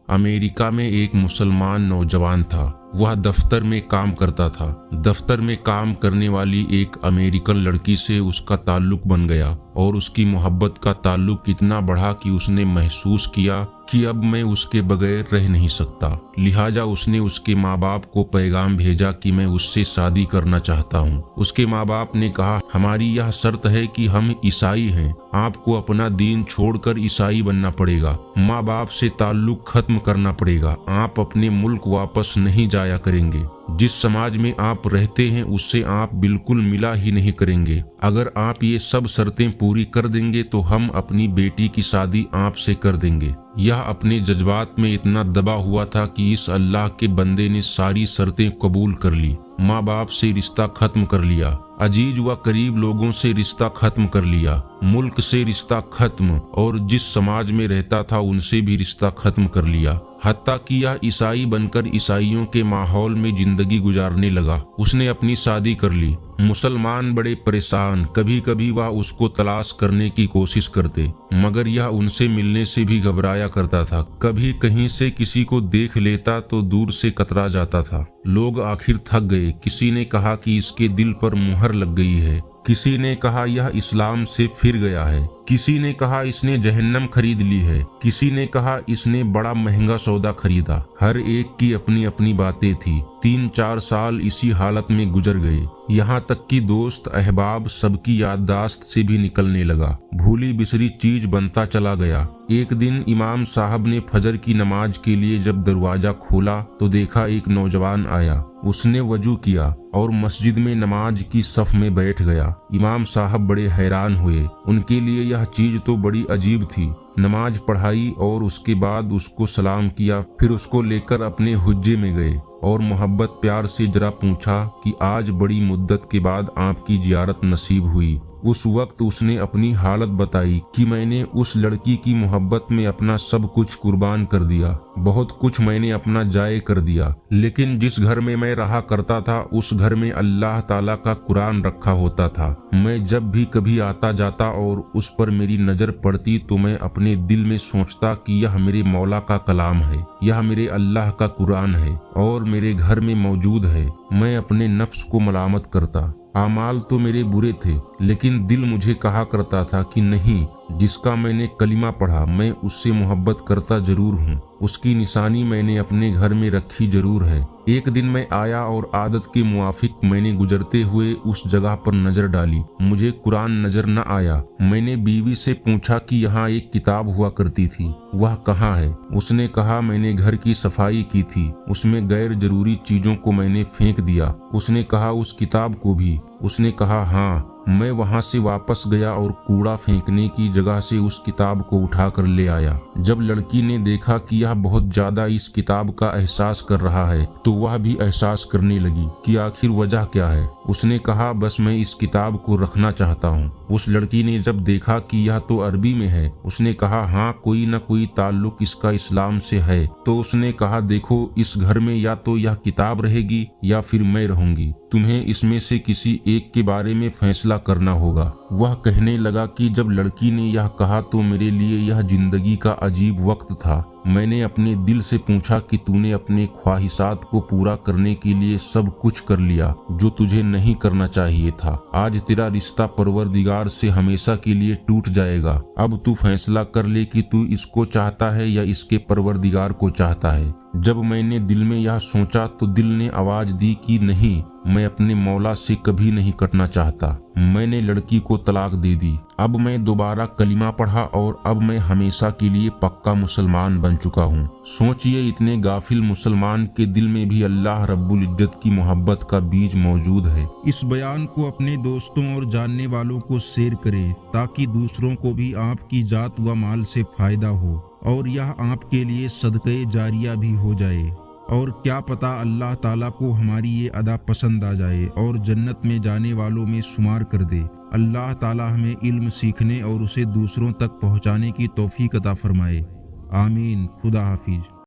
America में एक मुसलमान नौजवान था। वह दफ्तर में काम करता था। दफ्तर में काम करने वाली एक अमेरिकन लड़की से उसका ताल्लुक बन गया और उसकी मोहब्बत का ताल्लुक इतना बढ़ा कि उसने महसूस किया कि अब मैं उसके बगैर रह नहीं सकता। लिहाजा उसने उसके माँ बाप को पैगाम भेजा कि मैं उससे शादी करना चाहता हूँ। उसके माँ बाप ने कहा, हमारी यह शर्त है कि हम ईसाई हैं, आपको अपना दीन छोड़कर ईसाई बनना पड़ेगा, माँ बाप से ताल्लुक खत्म करना पड़ेगा, आप अपने मुल्क वापस नहीं जाया करेंगे, जिस समाज में आप रहते हैं उससे आप बिल्कुल मिला ही नहीं करेंगे। अगर आप ये सब शर्तें पूरी कर देंगे तो हम अपनी बेटी की शादी आपसे कर देंगे। यह अपने जज्बात में इतना दबा हुआ था कि इस अल्लाह के बंदे ने सारी शर्तें कबूल कर ली। माँ बाप से रिश्ता खत्म कर लिया, अजीज व करीब लोगों से रिश्ता खत्म कर लिया, मुल्क से रिश्ता खत्म और जिस समाज में रहता था उनसे भी रिश्ता खत्म कर लिया। हत्ता कि यह ईसाई बनकर ईसाइयों के माहौल में जिंदगी गुजारने लगा। उसने अपनी शादी कर ली। मुसलमान बड़े परेशान, कभी कभी वह उसको तलाश करने की कोशिश करते, मगर यह उनसे मिलने से भी घबराया करता था। कभी कहीं से किसी को देख लेता तो दूर से कतरा जाता था। लोग आखिर थक गए। किसी ने कहा कि इसके दिल पर मुहर लग गई है, किसी ने कहा यह इस्लाम से फिर गया है, किसी ने कहा इसने जहन्नम खरीद ली है, किसी ने कहा इसने बड़ा महंगा सौदा खरीदा। हर एक की अपनी अपनी बातें थी। 3-4 साल इसी हालत में गुजर गए। यहाँ तक कि दोस्त अहबाब सबकी याददाश्त से भी निकलने लगा। भूली बिसरी चीज बनता चला गया। एक दिन इमाम साहब ने फजर की नमाज के लिए जब दरवाजा खोला तो देखा एक नौजवान आया। उसने वजू किया और मस्जिद में नमाज की सफ में बैठ गया। इमाम साहब बड़े हैरान हुए। उनके लिए यह चीज तो बड़ी अजीब थी। नमाज पढ़ाई और उसके बाद उसको सलाम किया, फिर उसको लेकर अपने हुज्जे में गए और मोहब्बत प्यार से जरा पूछा कि आज बड़ी मुद्दत के बाद आपकी जियारत नसीब हुई। उस वक्त उसने अपनी हालत बताई कि मैंने उस लड़की की मोहब्बत में अपना सब कुछ कुर्बान कर दिया, बहुत कुछ मैंने अपना जाये कर दिया, लेकिन जिस घर में मैं रहा करता था उस घर में अल्लाह ताला का कुरान रखा होता था। मैं जब भी कभी आता जाता और उस पर मेरी नजर पड़ती तो मैं अपने दिल में सोचता कि यह मेरे मौला का कलाम है, यह मेरे अल्लाह का कुरान है और मेरे घर में मौजूद है। मैं अपने नफ्स को मलामत करता। आमाल तो मेरे बुरे थे, लेकिन दिल मुझे कहा करता था कि नहीं, जिसका मैंने कलिमा पढ़ा मैं उससे मोहब्बत करता जरूर हूँ, उसकी निशानी मैंने अपने घर में रखी जरूर है। एक दिन मैं आया और आदत के मुआफिक मैंने गुजरते हुए उस जगह पर नजर डाली। मुझे कुरान नजर न आया। मैंने बीवी से पूछा कि यहाँ एक किताब हुआ करती थी, वह कहाँ है? उसने कहा मैंने घर की सफाई की थी, उसमें गैर जरूरी चीजों को मैंने फेंक दिया। उसने कहा उस किताब को भी? उसने कहा हाँ। मैं वहां से वापस गया और कूड़ा फेंकने की जगह से उस किताब को उठाकर ले आया। जब लड़की ने देखा कि यह बहुत ज्यादा इस किताब का एहसास कर रहा है तो वह भी एहसास करने लगी कि आखिर वजह क्या है। उसने कहा बस मैं इस किताब को रखना चाहता हूँ। उस लड़की ने जब देखा कि यह तो अरबी में है, उसने कहा हाँ कोई न कोई ताल्लुक इसका इस्लाम से है। तो उसने कहा देखो, इस घर में या तो यह किताब रहेगी या फिर मैं रहूंगी, तुम्हें इसमें से किसी एक के बारे में फैसला करना होगा। वह कहने लगा कि जब लड़की ने यह कहा तो मेरे लिए यह जिंदगी का अजीब वक्त था। मैंने अपने दिल से पूछा कि तूने अपने ख्वाहिशात को पूरा करने के लिए सब कुछ कर लिया जो तुझे नहीं करना चाहिए था। आज तेरा रिश्ता परवरदिगार से हमेशा के लिए टूट जाएगा। अब तू फैसला कर ले कि तू इसको चाहता है या इसके परवरदिगार को चाहता है। जब मैंने दिल में यह सोचा तो दिल ने आवाज दी कि नहीं, मैं अपने मौला से कभी नहीं कटना चाहता। मैंने लड़की को तलाक दे दी। अब मैं दोबारा कलिमा पढ़ा और अब मैं हमेशा के लिए पक्का मुसलमान बन चुका हूँ। सोचिए, इतने गाफिल मुसलमान के दिल में भी अल्लाह रब्बुल इज्जत की मोहब्बत का बीज मौजूद है। इस बयान को अपने दोस्तों और जानने वालों को शेयर करें ताकि दूसरों को भी आपकी जात व माल से फायदा हो और यह आपके लिए सदक़े जारिया भी हो जाए। और क्या पता अल्लाह ताला को हमारी ये अदा पसंद आ जाए और जन्नत में जाने वालों में शुमार कर दे। अल्लाह ताला हमें इल्म सीखने और उसे दूसरों तक पहुँचाने की तौफीक अता फरमाए। आमीन। खुदा हाफिज।